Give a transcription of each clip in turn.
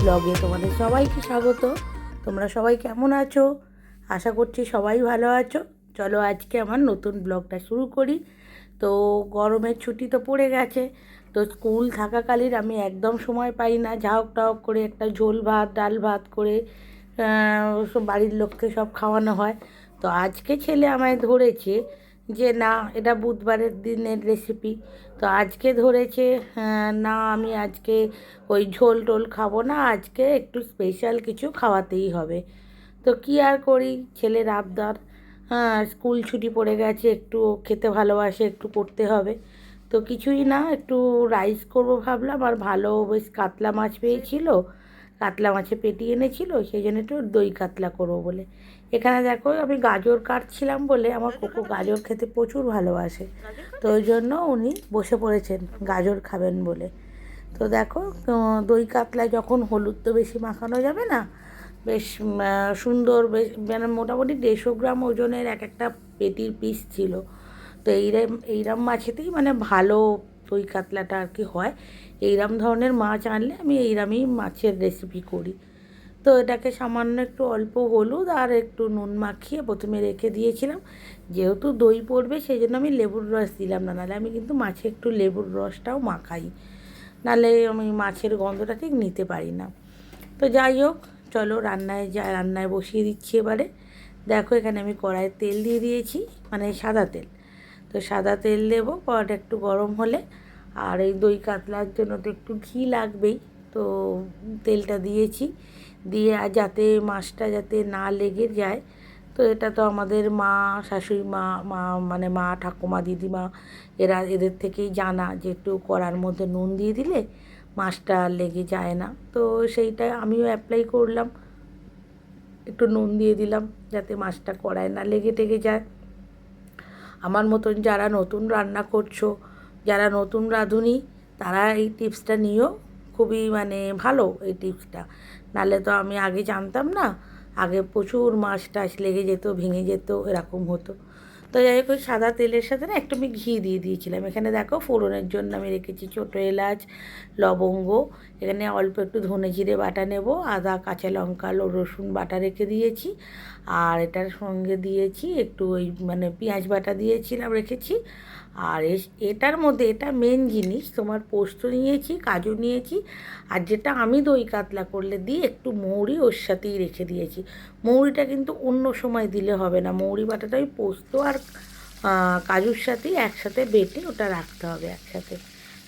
ব্লগে তোমাদের সবাইকে স্বাগত। তোমরা সবাই কেমন আছো? আশা করছি সবাই ভালো আছো। চলো আজকে আমার নতুন ব্লগটা শুরু করি। তো গরমের ছুটি তো পড়ে গেছে, তো স্কুল থাকাকালীন আমি একদম সময় পাই না ঝাউক টাউক করে একটা ঝোল ভাত ডাল ভাত করে সব বাড়ির লোককে সব খাওয়ানো হয়। তো আজকে ছেলে আমায় ধরেছে যে না, এটা বুধবারের দিনের রেসিপি। তো আজকে ধরেছে না, আমি আজকে ওই ঝোল টোল খাবো না, আজকে একটু স্পেশাল কিছু খাওয়াতেই হবে। তো কী আর করি, ছেলের আবদার। হ্যাঁ, স্কুল ছুটি পড়ে গেছে, একটু খেতে ভালোবাসে, একটু করতে হবে। তো কিছুই না, একটু রাইস করব ভাবলাম, আর ভালো বেশ কাতলা মাছ পেয়েছিল, কাতলা মাছে পেটি এনেছিল, সেই জন্য একটু দই কাতলা করবো বলে। এখানে দেখো আমি গাজর কাটছিলাম বলে, আমার কোকো গাজর খেতে প্রচুর ভালোবাসে, তো ওই জন্য উনি বসে পড়েছেন গাজর খাবেন বলে। তো দেখো, দই কাতলায় যখন হলুদ তো বেশি মাখানো যাবে না, বেশ সুন্দর, বেশ মানে মোটামুটি 150 গ্রাম ওজনের এক একটা পেটির পিস ছিল। তো এইরম মাছেতেই মানে ভালো দই কাতলাটা আর কি হয়। এইরম ধরনের মাছ আনলে আমি এইরমই মাছের রেসিপি করি। তো এটাকে সামান্য একটু অল্প হলুদ আর একটু নুন মাখিয়ে প্রথমে রেখে দিয়েছিলাম। যেহেতু দই পড়বে সেই জন্য আমি লেবুর রস দিলাম না, নাহলে আমি কিন্তু মাছে একটু লেবুর রসটাও মাখাই, নাহলে আমি মাছের গন্ধটা ঠিক নিতে পারি না। তো যাই হোক, চলো রান্নায় বসিয়ে দিচ্ছি এবারে। দেখো এখানে আমি কড়াইয়ে তেল দিয়ে দিয়েছি, মানে সাদা তেল। তো সাদা তেল দেবো, কড়াইটা একটু গরম হলে, আর এই দই কাতলার জন্য তো একটু ঘি লাগবেই। তো তেলটা দিয়েছি, দিয়ে আর যাতে মাছটা যাতে না লেগে যায়, তো এটা তো আমাদের মা, শাশুড়ি মা, মানে মা, ঠাকুমা, দিদিমা, এদের থেকেই জানা যে একটু কড়ার মধ্যে নুন দিয়ে দিলে মাছটা লেগে যায় না। তো সেইটা আমিও অ্যাপ্লাই করলাম, একটু নুন দিয়ে দিলাম যাতে মাছটা কড়ায় না লেগে টেগে যায়। আমার মতন যারা নতুন রান্না করছো, যারা নতুন রাঁধুনি, তারা এই টিপসটা নিও, খুবই মানে ভালো এই টিপসটা। নাহলে তো আমি আগে জানতাম না, আগে প্রচুর মাছ টাছ লেগে যেত, ভেঙে যেত, এরকম হতো। তো যাই হোক, ওই সাদা তেলের সাথে না একটু আমি ঘি দিয়ে দিয়েছিলাম। এখানে দেখো ফোড়নের জন্য আমি রেখেছি ছোটো এলাচ, লবঙ্গ, এখানে অল্প একটু ধনে জিরে বাটা নেব, আদা, কাঁচা লঙ্কা, রসুন বাটা রেখে দিয়েছি, আর এটার সঙ্গে দিয়েছি একটু ওই মানে পেঁয়াজ বাটা দিয়েছিলাম, রেখেছি। আর এটার মধ্যে এটা মেন জিনিস, তোমার পোস্ত নিয়েছি, কাজু নিয়েছি, আর যেটা আমি দই কাতলা করলে দিই একটু মৌরি ওর সাথেই রেখে দিয়েছি। মৌরিটা কিন্তু অন্য সময় দিলে হবে না, মৌরি বাটাটা ওই পোস্ত আর কাজুর সাথেই একসাথে বেটে ওটা রাখতে হবে একসাথে।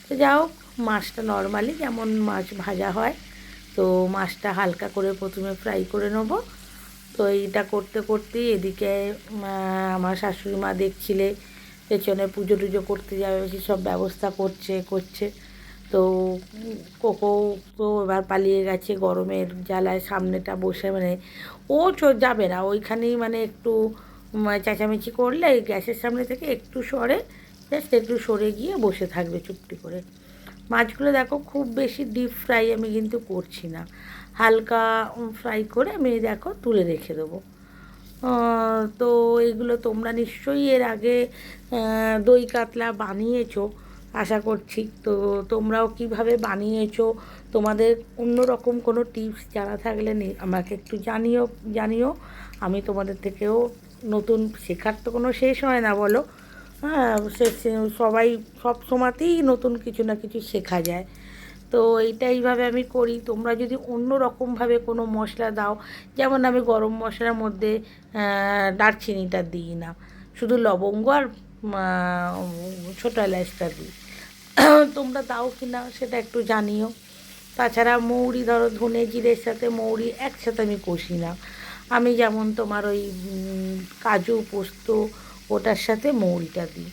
তো যাও, মাছটা নর্মালি যেমন মাছ ভাজা হয়, তো মাছটা হালকা করে প্রথমে ফ্রাই করে নেব। তো এইটা করতে করতেই এদিকে আমার শাশুড়ি মা দেখছিলে পেছনে পুজো টুজো করতে যাবে, সব ব্যবস্থা করছে। তো কোকো তো এবার পালিয়ে গেছে গরমের জ্বালায়, সামনেটা বসে মানে ও যাবে না ওইখানেই, মানে একটু চেঁচামেচি করলে এই গ্যাসের সামনে থেকে একটু সরে, জাস্ট একটু সরে গিয়ে বসে থাকবে চুপটি করে। মাছগুলো দেখো খুব বেশি ডিপ ফ্রাই আমি কিন্তু করছি না, হালকা ফ্রাই করে আমি দেখো তুলে রেখে দেবো। তো এইগুলো তোমরা নিশ্চয়ই এর আগে দই কাতলা বানিয়েছো আশা করছি। তো তোমরাও কিভাবে বানিয়েছো, তোমাদের অন্য রকম কোনো টিপস জানা থাকলে আমাকে একটু জানিও। আমি তোমাদের থেকেও নতুন, শেখার তো কোনো শেষ হয় না বলো। হ্যাঁ, সবাই সব সময়তেই নতুন কিছু না কিছু শেখা যায়। তো এইভাবে আমি করি। তোমরা যদি অন্য রকমভাবে কোনো মশলা দাও, যেমন আমি গরম মশলার মধ্যে দারচিনিটা দিই না, শুধু লবঙ্গ আর ছোটো এলাচটা দিই, তোমরা দাও কি না সেটা একটু জানিও। তাছাড়া মৌরি, ধরো ধনে জিরের সাথে মৌরি একসাথে আমি কষি না, আমি যেমন তোমার ওই কাজু পোস্ত ওটার সাথে মৌরিটা দিই।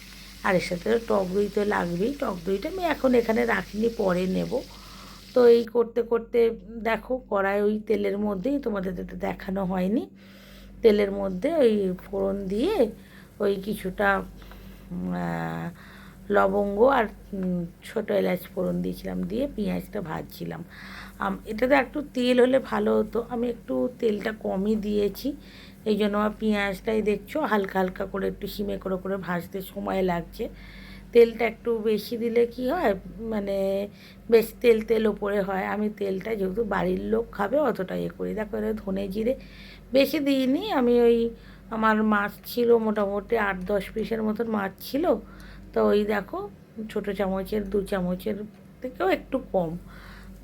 আর এর সাথে টক দই তো লাগবেই, টক দইটা আমি এখন এখানে রাখিনি, পরে নেব। তো এই করতে করতে দেখো কড়াই ওই তেলের মধ্যেই, তোমাদের তো দেখানো হয়নি, তেলের মধ্যে ওই ফোড়ন দিয়ে ওই কিছুটা লবঙ্গ আর ছোটো এলাচ ফোড়ন দিয়েছিলাম, দিয়ে পেঁয়াজটা ভাজছিলাম। এটাতে একটু তেল হলে ভালো হতো, আমি একটু তেলটা কমই দিয়েছি, এই জন্য আমার পেঁয়াজটাই দেখছো হালকা হালকা করে একটু হিমে করে করে ভাজতে সময় লাগছে। তেলটা একটু বেশি দিলে কি হয়, মানে বেশ তেল তেল ওপরে হয়। আমি তেলটা যেহেতু বাড়ির লোক খাবে অতটা ইয়ে করি। দেখো এটা ধনে জিরে বেশি দিইনি আমি। ওই আমার মাছ ছিল মোটামুটি 8-10 পিসের মতন মাছ ছিল, তো ওই দেখো ছোটো চামচের 2 চামচের থেকেও একটু কম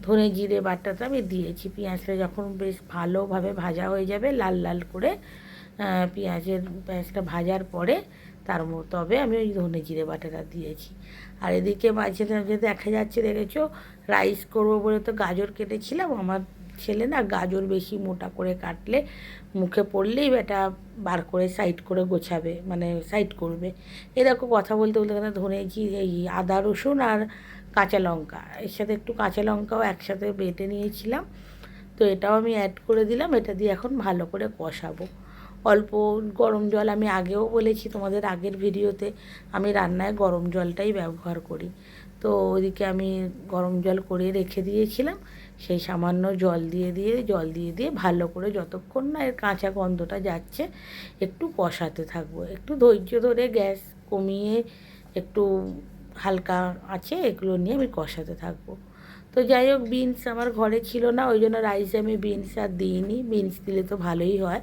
ধনে জিরে বাটাটা আমি দিয়েছি। পেঁয়াজটা যখন বেশ ভালোভাবে ভাজা হয়ে যাবে লাল লাল করে, পেঁয়াজটা ভাজার পরে তবে আমি ওই ধনে জিরে বাটাটা দিয়েছি। আর এদিকে মাঝে মাঝে দেখা যাচ্ছে, দেখেছো, রাইস করবো বলে তো গাজর কেটেছিলাম। আমার ছেলে না গাজর বেশি মোটা করে কাটলে মুখে পড়লেই এটা বার করে সাইড করে গোছাবে, মানে সাইড করবে। এরকম কথা বলতে বলতে ধনে জিরে, এই আদা রসুন আর কাঁচা লঙ্কা, এর সাথে একটু কাঁচা লঙ্কাও একসাথে বেটে নিয়েছিলাম, তো এটাও আমি অ্যাড করে দিলাম। এটা দিয়ে এখন ভালো করে কষাবো। অল্প গরম জল, আমি আগেও বলেছি তোমাদের আগের ভিডিওতে, আমি রান্নায় গরম জলটাই ব্যবহার করি। তো ওইদিকে আমি গরম জল করে রেখে দিয়েছিলাম, সেই সামান্য জল দিয়ে ভালো করে যতক্ষণ না এর কাঁচা গন্ধটা যাচ্ছে একটু কষাতে থাকবো। একটু ধৈর্য ধরে গ্যাস কমিয়ে একটু হালকা আছে এগুলো নিয়ে আমি কষাতে থাকবো। তো যাই হোক, বিনস আমার ঘরে ছিল না, ওই জন্য রাইসে আমি বিনস আর দিইনি। বিনস দিলে তো ভালোই হয়।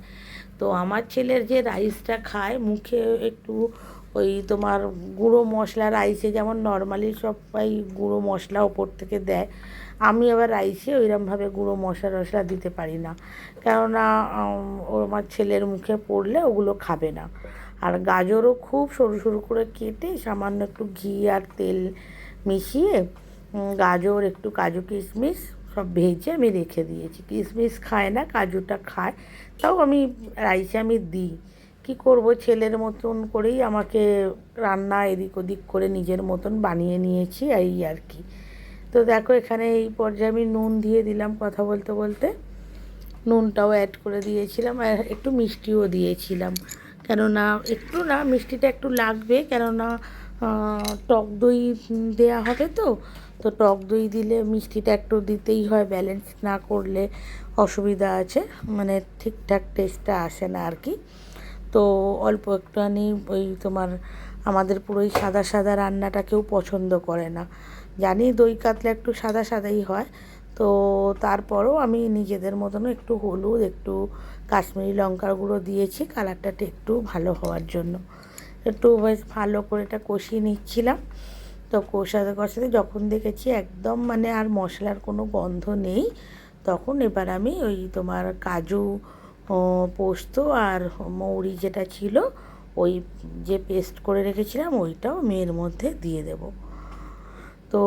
তো আমার ছেলের যে রাইসটা খায় মুখে একটু ওই তোমার গুঁড়ো মশলা, রাইসে যেমন নর্মালি সবাই গুঁড়ো মশলা ওপর থেকে দেয়, আমি আবার রাইসে ওইরকমভাবে গুঁড়ো মশলা টশলা দিতে পারি না, কেননা আমার ছেলের মুখে পড়লে ওগুলো খাবে না। আর গাজরও খুব সরু সরু করে কেটে সামান্য একটু ঘি আর তেল মিশিয়ে গাজর, একটু কাজু কিশমিশ সব ভেজে আমি রেখে দিয়েছি। কিশমিশ খায় না, কাজুটা খায়, তাও আমি রাইসে আমি দিই। কী করব, ছেলের মতন করেই আমাকে রান্না এদিক ওদিক করে নিজের মতন বানিয়ে নিয়েছি, এই আর কি। তো দেখো এখানে এই পর্যায়ে আমি নুন দিয়ে দিলাম কথা বলতে বলতে, নুনটাও অ্যাড করে দিয়েছিলাম, আর একটু মিষ্টিও দিয়েছিলাম, কেননা একটু না মিষ্টিটা একটু লাগবে, কেননা টক দই দেয়া হবে। তো তো টক দই দিলে মিষ্টিটা একটু দিতেই হয়, ব্যালেন্স না করলে অসুবিধা আছে, মানে ঠিকঠাক টেস্টটা আসে না আর কি। তো অল্প একটুখানি ওই তোমার, আমাদের পুরোই সাদা সাদা রান্নাটা কেউ পছন্দ করে না, জানি দই কাতলা একটু সাদা সাদাই হয়। তো তারপরেও আমি নিজেদের মতনও একটু হলুদ, একটু কাশ্মীরি লঙ্কার গুঁড়ো দিয়েছি কালারটা একটু ভালো হওয়ার জন্য। একটু বেশ ভালো করে এটা কষিয়ে নিচ্ছিলাম। তো কষাতে কষাতে যখন দেখেছি একদম মানে আর মশলার কোনো গন্ধ নেই, তখন এবার আমি ওই তোমার কাজু, পোস্ত আর মৌরি যেটা ছিল, ওই যে পেস্ট করে রেখেছিলাম ওইটাও মেয়ের মধ্যে দিয়ে দেব। তো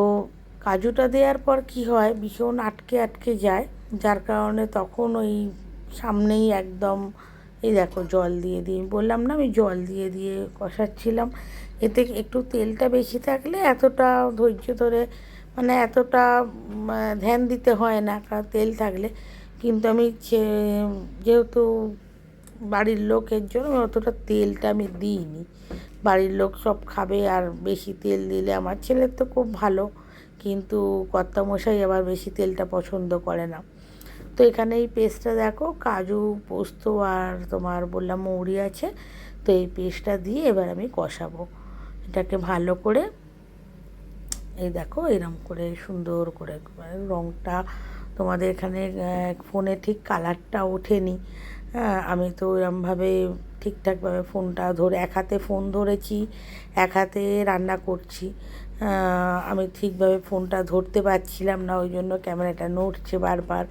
কাজুটা দেওয়ার পর কি হয়, ভীষণ আটকে আটকে যায়, যার কারণে তখন ওই সামনেই একদম, এই দেখো জল দিয়ে বললাম না আমি জল দিয়ে কষাচ্ছিলাম। এতে একটু তেলটা বেশি থাকলে এতটা ধৈর্য ধরে, মানে এতটা ধ্যান দিতে হয় না, কারণ তেল থাকলে। কিন্তু আমি যেহেতু বাড়ির লোকের জন্য অতটা তেলটা আমি দিইনি, বাড়ির লোক সব খাবে, আর বেশি তেল দিলে আমার ছেলের তো খুব ভালো, কিন্তু কর্তামশাই আবার বেশি তেলটা পছন্দ করে না। তো এখানে এই পেস্টটা দেখো, কাজু, পোস্ত আর তোমার বললাম মৌরি আছে, তো এই পেস্টটা দিয়ে এবার আমি কষাবো এটাকে ভালো করে। এই দেখো এরম করে সুন্দর করে, রঙটা তোমাদের এখানে ফোনে ঠিক কালারটা ওঠেনি, আমি তো এরমভাবে ঠিকঠাকভাবে ফোনটা ধরে, এক হাতে ফোন ধরেছি, এক হাতে রান্না করছি, আমি ঠিকভাবে ফোনটা ধরতে পারছিলাম না, ওই জন্য ক্যামেরাটা নড়ছে বারবার,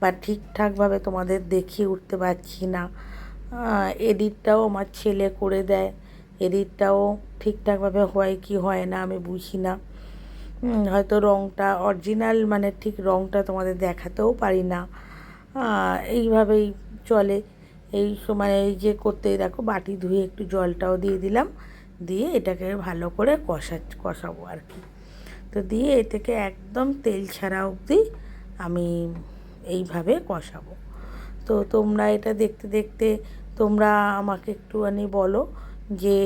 বা ঠিকঠাকভাবে তোমাদের দেখিয়ে উঠতে পারছি না। এডিটটাও আমার ছেলে করে দেয়, এডিটটাও ঠিকঠাকভাবে হয় কি হয় না আমি বুঝি না, হয়তো রঙটা অরিজিনাল, মানে ঠিক রঙটা তোমাদের দেখাতেও পারি না, এইভাবেই চলে। এই সময় এই যে করতেই দেখো বাটি ধুয়ে একটু জলটাও দিয়ে দিলাম, দিয়ে এটাকে ভালো করে কষাবো আর কি। তো দিয়ে এটাকে একদম তেল ছাড়া অবধি আমি এইভাবে কষাবো। তো তোমরা এটা দেখতে দেখতে তোমরা আমাকে একটুখানি বলো যে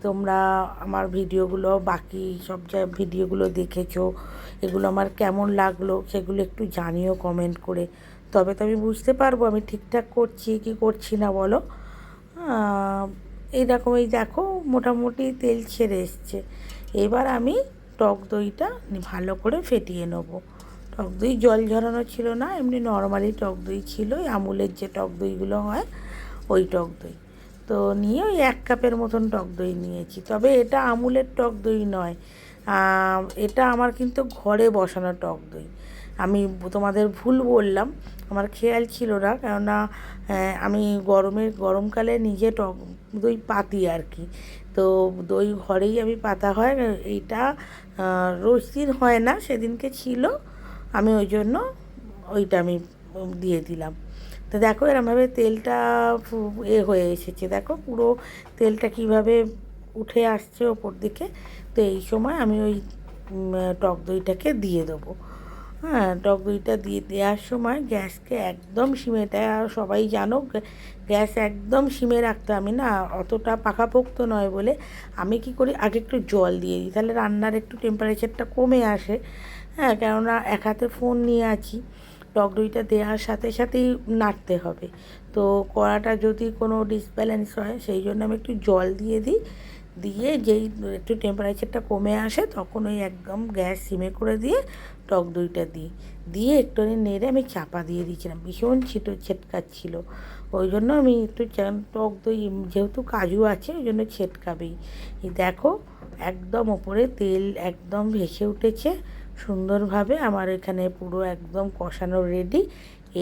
তোমরা আমার ভিডিওগুলো, বাকি সব যা ভিডিওগুলো দেখেছো, এগুলো আমার কেমন লাগলো সেগুলো একটু জানিও কমেন্ট করে, তবে তো আমি বুঝতে পারবো আমি ঠিকঠাক করছি কি করছি না, বলো। এইরকমই দেখো মোটামুটি তেল ছেড়ে এসছে। এবার আমি টক দইটা ভালো করে ফেটিয়ে নেবো। টক দই জল ঝরানো ছিল না, এমনি নর্মালি টক দই ছিল, ওই আমুলের যে টক দইগুলো হয় ওই টক দই। তো নিয়ে ওই 1 কাপের মতন টক দই নিয়েছি। তবে এটা আমুলের টক দই নয়, এটা আমার কিন্তু ঘরে বসানো টক দই। আমি তোমাদের ভুল বললাম, আমার খেয়াল ছিল না, কেননা আমি গরমকালে নিজে টক দই পাতি আর কি। তো দই ঘরেই আমি পাতা হয়, এইটা রোজ দিন হয় না, সেদিনকে ছিল, আমি ওই জন্য ওইটা আমি দিয়ে দিলাম। তো দেখো এরমভাবে তেলটা হয়ে এসেছে, দেখো পুরো তেলটা কিভাবে উঠে আসছে ওপর দিকে। তো এই সময় আমি ওই টক দইটাকে দিয়ে দেবো। হ্যাঁ, টক দইটা দিয়ে দেওয়ার সময় গ্যাসকে একদম সিমে, এটা সবাই জানো, গ্যাস একদম সিমে রাখতে। আমি না অতটা পাকাপোক্ত নয় বলে আমি কি করি, আগে একটু জল দিয়ে দিই, তাহলে রান্নার একটু টেম্পারেচারটা কমে আসে। হ্যাঁ, কেননা এক হাতে ফোন নিয়ে আছি, টক দইটা দেওয়ার সাথে সাথেই নাড়তে হবে। তো কড়াটা যদি কোনো ডিসব্যালেন্স হয়, সেই জন্য আমি একটু জল দিয়ে দিই। দিয়ে যেই একটু টেম্পারেচারটা কমে আসে, তখন ওই একদম গ্যাস সিমে করে দিয়ে টক দইটা দিই। দিয়ে একটুখানি নেড়ে আমি চাপা দিয়ে দিয়েছিলাম, ভীষণ ছেটকাচ্ছিল। ওই জন্য আমি একটু টক দই যেহেতু কাজু আছে, ওই জন্য ছেটকাবেই। এই দেখো একদম ওপরে তেল একদম ভেসে উঠেছে সুন্দরভাবে। আমার এখানে পুরো একদম কষানো রেডি।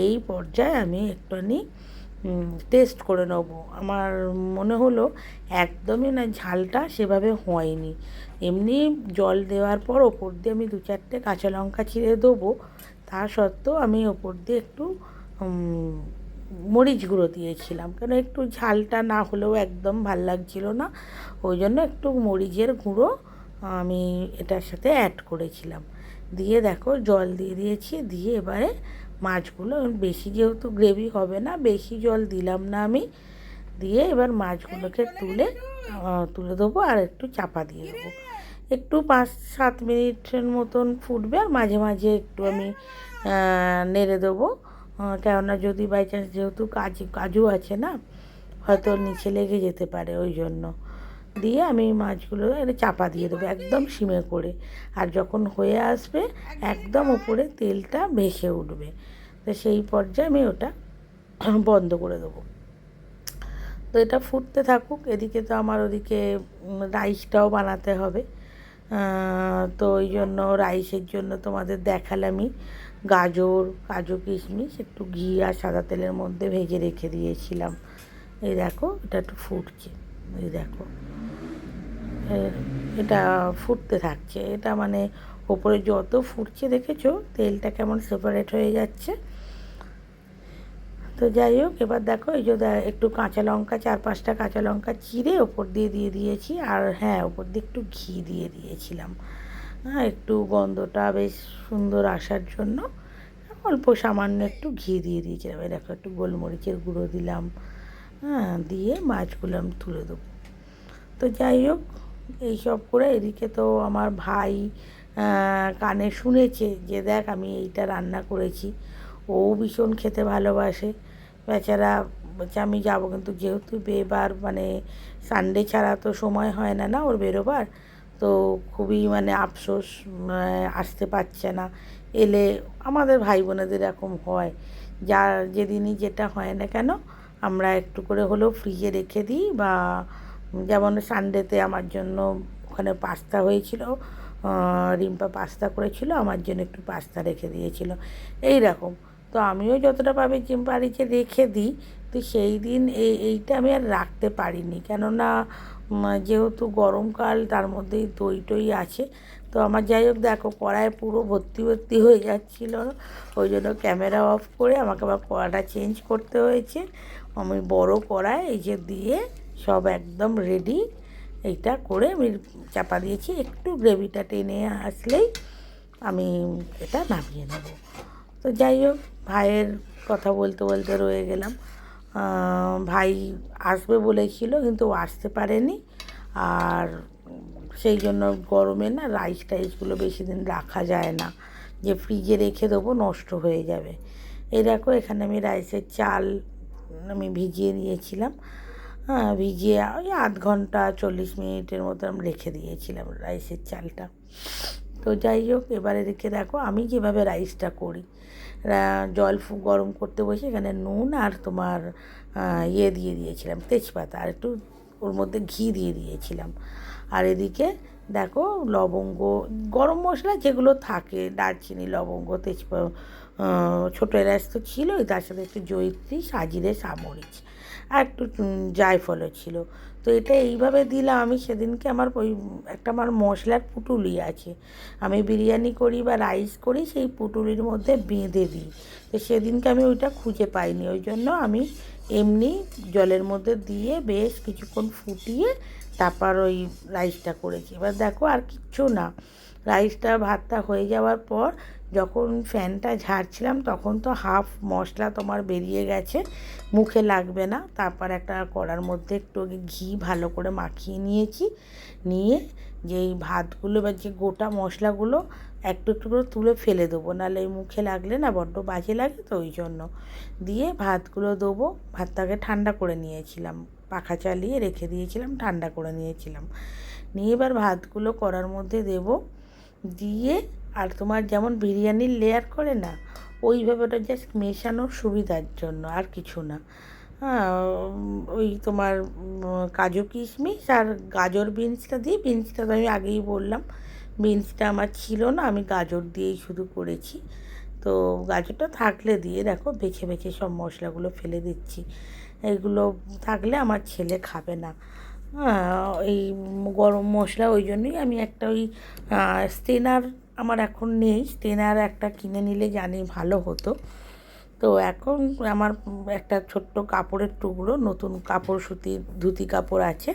এই পর্যায়ে আমি একটুখানি টেস্ট করে নেবো। আমার মনে হলো একদমই না ঝালটা সেভাবে হয়নি। এমনি জল দেওয়ার পর ওপর দিয়ে আমি 2-4টে কাঁচা লঙ্কা চিড়ে দেবো, তা সত্ত্বেও আমি ওপর দিয়ে একটু মরিচ গুঁড়ো দিয়েছিলাম, কেন একটু ঝালটা না হলেও একদম ভাল লাগছিল না, ওই জন্য একটু মরিচের গুঁড়ো আমি এটার সাথে অ্যাড করেছিলাম। দিয়ে দেখো জল দিয়ে দিয়েছি, দিয়ে এবারে মাছগুলো, বেশি যেহেতু গ্রেভি হবে না, বেশি জল দিলাম না আমি। দিয়ে এবার মাছগুলোকে তুলে দেবো আর একটু চাপা দিয়ে দেবো। একটু 5-7 মিনিটের মতন ফুটবে, আর মাঝে মাঝে একটু আমি নেড়ে দেবো, কেননা যদি বাই চান্স, যেহেতু কাজু আছে না, হয়তো নিচে লেগে যেতে পারে, ওই জন্য। দিয়ে আমি মাছগুলো এটা চাপা দিয়ে দেবো একদম সিমে করে। আর যখন হয়ে আসবে একদম উপরে তেলটা ভেসে উঠবে, তো সেই পর্যায়ে আমি ওটা বন্ধ করে দেবো। তো এটা ফুটতে থাকুক, এদিকে তো আমার ওদিকে রাইসটাও বানাতে হবে। তো ওই জন্য রাইসের জন্য তোমাদের দেখালামই, গাজর, কাজু, কিশমিশ একটু ঘি আর সাদা তেলের মধ্যে ভেজে রেখে দিয়েছিলাম। এই দেখো এটা একটু ফুটছে, এই দেখো এটা ফুটতে থাকছে। এটা মানে ওপরে যত ফুটছে দেখেছো তেলটা কেমন সেপারেট হয়ে যাচ্ছে। তো যাই হোক, এবার দেখো এই যে একটু কাঁচা লঙ্কা, 4-5টা কাঁচা লঙ্কা চিড়ে ওপর দিয়ে দিয়েছি। আর হ্যাঁ, ওপর দিয়ে একটু ঘি দিয়ে দিয়েছিলাম, হ্যাঁ, একটু গন্ধটা বেশ সুন্দর আসার জন্য অল্প সামান্য একটু ঘি দিয়ে দিয়েছিলাম। দেখো একটু গোলমরিচের গুঁড়ো দিলাম, হ্যাঁ, দিয়ে মাছগুলো আমি তুলে দেবো। তো যাই হোক, এইসব করে এদিকে তো আমার ভাই কানে শুনেছে যে দেখ আমি এইটা রান্না করেছি। ও ভীষণ খেতে ভালোবাসে বেচারা। বলছে আমি যাবো, কিন্তু যেহেতু বেবার মানে সানডে ছাড়া তো সময় হয় না না ওর বেরোবার, তো খুবই মানে আফসোস, আসতে পারছে না। এলে আমাদের ভাই বোনেদের এরকম হয়, যেদিনই যেটা হয় না কেন আমরা একটু করে হলেও ফ্রিজে রেখে দিই। বা যেমন সানডেতে আমার জন্য ওখানে পাস্তা হয়েছিল, রিম্পা পাস্তা করেছিল, আমার জন্য একটু পাস্তা রেখে দিয়েছিল, এই রকম। তো আমিও যতটা পারি যে রেখে দিই। তো সেই দিন এইটা আমি আর রাখতে পারিনি, কেননা যেহেতু গরমকাল, তার মধ্যেই দই টই আছে। তো আমার যাই হোক দেখো কড়াই পুরো ভর্তি হয়ে যাচ্ছিল, ওই জন্য ক্যামেরা অফ করে আমাকে আবার কড়াটা চেঞ্জ করতে হয়েছে। আমি বড় কড়াই এই যে দিয়ে সব একদম রেডি, এইটা করে আমি চাপা দিয়েছি। একটু গ্রেভিটা টেনে আসলেই আমি এটা নামিয়ে নেব। তো যাই হোক, ভাইয়ের কথা বলতে বলতে রয়ে গেলাম। ভাই আসবে বলেছিল, কিন্তু ও আসতে পারেনি। আর সেই জন্য গরমে না রাইস টাইসগুলো বেশি দিন রাখা যায় না, যে ফ্রিজে রেখে দেবো নষ্ট হয়ে যাবে। এই দেখো এখানে আমি রাইসের চাল আমি ভিজিয়ে নিয়েছিলাম, হ্যাঁ, ভিজিয়ে ওই 0.5 ঘন্টা 40 মিনিটের মতো আমি রেখে দিয়েছিলাম রাইসের চালটা। তো যাই হোক, এবার এদিকে দেখো আমি কীভাবে রাইসটা করি। জল গরম করতে বসে এখানে নুন আর তোমার ইয়ে দিয়ে দিয়েছিলাম, তেজপাতা, আর একটু ওর মধ্যে ঘি দিয়ে দিয়েছিলাম। আর এদিকে দেখো লবঙ্গ, গরম মশলা যেগুলো থাকে, দারচিনি, লবঙ্গ, তেজপাতা, ছোটো এলাচ তো ছিলই, তার সাথে একটু জয়িত্রী, সাজিরে, সামরিচ আর একটু জায়ফলও ছিল। তো এটা এইভাবে দিলাম। আমি সেদিনকে আমার ওই একটা আমার মশলার পুঁটুলি আছে, আমি বিরিয়ানি করি বা রাইস করি সেই পুঁটুলির মধ্যে বেঁধে দিই। তো সেদিনকে আমি ওইটা খুঁজে পাইনি, ওই জন্য আমি এমনি জলের মধ্যে দিয়ে বেশ কিছুক্ষণ ফুটিয়ে তারপর ওই রাইসটা করেছি। এবার দেখো আর কিচ্ছু না, রাইসটা ভাতটা হয়ে যাওয়ার পর যখন ফ্যানটা ঝাড়ছিলাম তখন তো হাফ মশলা তোমার বেরিয়ে গেছে, মুখে লাগবে না। তারপর একটা কড়ার মধ্যে একটু ঘি ভালো করে মাখিয়ে নিয়েছি, নিয়ে যেই ভাতগুলো বা যে গোটা মশলাগুলো একটু একটু করে তুলে ফেলে দেবো, নাহলে এই মুখে লাগলে না বড্ড বাজে লাগে, তো ওই জন্য দিয়ে ভাতগুলো দেবো। ভাতটাকে ঠান্ডা করে নিয়েছিলাম, পাখা চালিয়ে রেখে দিয়েছিলাম, ঠান্ডা করে নিয়েছিলাম। নিয়ে এবার ভাতগুলো কড়ার মধ্যে দেবো, দিয়ে আর তোমার যেমন বিরিয়ানির লেয়ার করে না, ওইভাবে ওটা জাস্ট মেশানোর সুবিধার জন্য, আর কিছু না। হ্যাঁ, ওই তোমার কাজু কিশমিশ আর গাজর বিনসটা দিই। বিনসটা তো আমি আগেই বললাম, বিনসটা আমার ছিল না, আমি গাজর দিয়েই শুধু করেছি। তো গাজরটা থাকলে দিয়ে দেখো বেছে বেছে সব মশলাগুলো ফেলে দিচ্ছি, এইগুলো থাকলে আমার ছেলে খাবে না। এই গরম মশলা ওই জন্যই আমি একটা ওই স্টেনার, আমার এখন নেই, স্টেনার একটা কিনে নিলে জানি ভালো হতো। তো এখন আমার একটা ছোট্ট কাপড়ের টুকরো, নতুন কাপড়, সুতির ধুতি কাপড় আছে,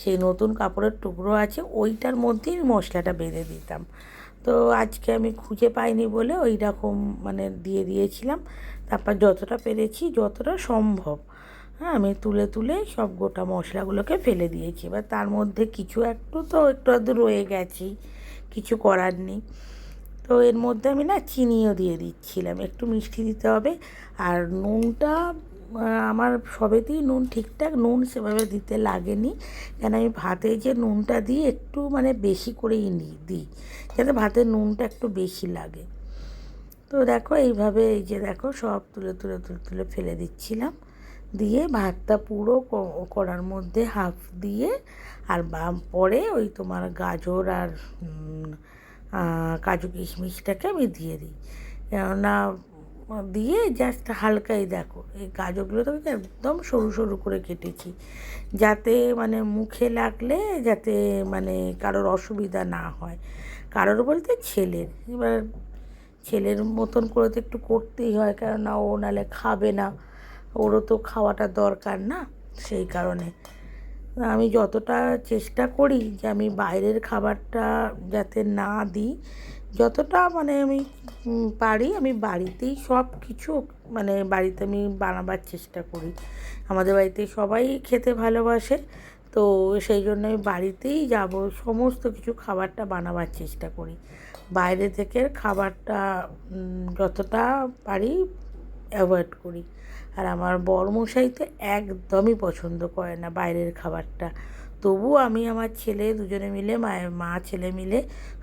সেই নতুন কাপড়ের টুকরো আছে, ওইটার মধ্যেই মশলাটা বেঁধে দিতাম। তো আজকে আমি খুঁজে পাইনি বলে ওই রকম মানে দিয়ে দিয়েছিলাম। তারপর যতটা পেরেছি, যতটা সম্ভব, হ্যাঁ, আমি তুলে তুলে সব গোটা মশলাগুলোকে ফেলে দিয়েছি। এবার তার মধ্যে কিছু একটু তো একটু আধটু রয়ে গেছি, কিছু করার নেই। তো এর মধ্যে আমি না চিনিও দিয়ে দিচ্ছিলাম, একটু মিষ্টি দিতে হবে। আর নুনটা আমার সবেতেই নুন ঠিকঠাক, নুন সেভাবে দিতে লাগেনি, কেন আমি ভাতে যে নুনটা দিই একটু মানে বেশি করেই দিই, যাতে ভাতের নুনটা একটু বেশি লাগে। তো দেখো এইভাবে, এই যে দেখো সব তুলে তুলে তুলে তুলে ফেলে দিচ্ছিলাম, দিয়ে ভাতটা পুরো কড়ার মধ্যে হাফ দিয়ে, আর পরে ওই তোমার গাজর আর কাজু কিশমিশটাকে আমি দিয়ে দিই। কেননা দিয়ে জাস্ট হালকাই দেখো এই গাজরগুলো তো একদম সরু সরু করে কেটেছি, যাতে মানে মুখে লাগলে যাতে মানে কারোর অসুবিধা না হয়। কারোর বলতে ছেলের, এবার ছেলের মতন করে তো একটু করতেই হয়, কেননা ও নাহলে খাবে না, ওরও তো খাওয়াটা দরকার না। সেই কারণে আমি যতটা চেষ্টা করি যে আমি বাইরের খাবারটা যাতে না দিই, যতটা মানে আমি পারি আমি বাড়িতেই সব কিছু মানে বাড়িতে আমি বানাবার চেষ্টা করি। আমাদের বাড়িতে সবাই খেতে ভালোবাসে, তো সেই জন্য আমি বাড়িতেই যাব সমস্ত কিছু খাবারটা বানাবার চেষ্টা করি। বাইরে থেকে খাবারটা যতটা পারি অ্যাভয়েড করি। আর আমার বরমশাই তো একদমই পছন্দ করে না বাইরের খাবারটা, তবুও আমি আমার ছেলে দুজনে মিলে, মা ছেলে মিলে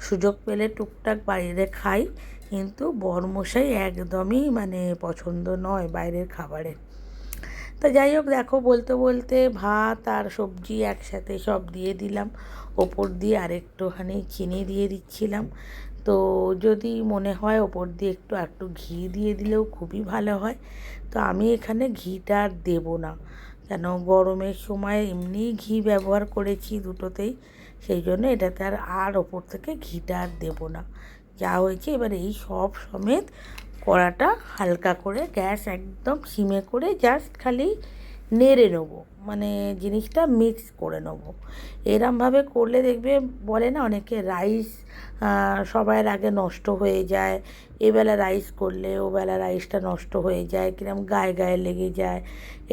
সুযোগ পেলে টুকটাক বাইরে খাই, কিন্তু বরমশাই একদমই মানে পছন্দ নয় বাইরের খাবারের। তা যাই হোক, দেখো বলতে বলতে ভাত আর সবজি একসাথে সব দিয়ে দিলাম, ওপর দিয়ে আরেকটুখানি চিনি দিয়ে দিচ্ছিলাম। তো যদি মনে হয় ওপর দিয়ে একটু ঘি দিয়ে দিলেও খুবই ভালো হয়। তো আমি এখানে ঘিটা আর দেবো না, কেন গরমের সময় এমনি ঘি ব্যবহার করেছি দুটোতেই, সেই জন্য এটাতে আর ওপর থেকে ঘিটা আর দেবো না। যা হয়েছে এবার এই সব সমেত কড়াটা হালকা করে গ্যাস একদম সিমে করে জাস্ট খালি নেড়ে নেবো, মানে জিনিসটা মিক্স করে নেবো। এরমভাবে করলে দেখবে, বলে না অনেকে রাইস সবার আগে নষ্ট হয়ে যায়, এবেলা রাইস করলে ওবেলা রাইসটা নষ্ট হয়ে যায়, কিরম গায়ে গায়ে লেগে যায়,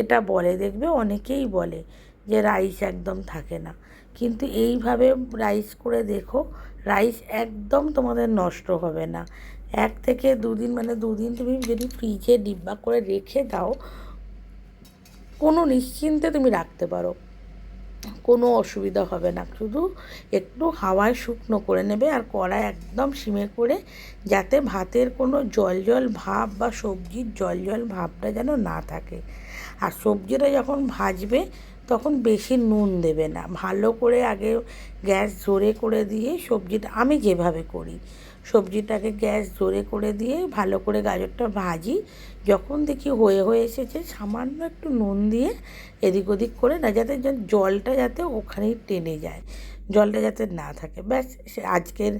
এটা বলে, দেখবে অনেকেই বলে যে রাইস একদম থাকে না। কিন্তু এইভাবে রাইস করে দেখো, রাইস একদম তোমাদের নষ্ট হবে না। 1 থেকে 2 দিন, মানে 2 দিন তুমি যদি ফ্রিজে ডিব্বা করে রেখে দাও, কোনো নিশ্চিন্তে তুমি রাখতে পারো, কোনো অসুবিধা হবে না। শুধু একটু হাওয়ায় শুকনো করে নেবে, আর কড়াই একদম সিমে করে, যাতে ভাতের কোনো জল জল ভাব বা সবজির জল জল ভাবটা যেন না থাকে। আর সবজিটা যখন ভাজবে তখন বেশি নুন দেবে না, ভালো করে আগে গ্যাস জোরে করে দিয়ে সবজিটা, আমি যেভাবে করি সবজিটাকে গ্যাস জোরে করে দিয়ে ভালো করে গাজরটা ভাজি, যখন দেখি হয়ে এসেছে সামান্য একটু নুন দিয়ে এদিক ওদিক করে, না যাতে জলটা যাতে ওখানেই টেনে যায়, জলটা যাতে না থাকে। ব্যাস, আজকের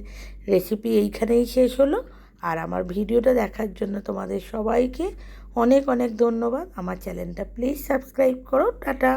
রেসিপি এইখানেই শেষ হলো। আর আমার ভিডিওটা দেখার জন্য তোমাদের সবাইকে অনেক অনেক ধন্যবাদ। আমার চ্যানেলটা প্লিজ সাবস্ক্রাইব করো। টাটা।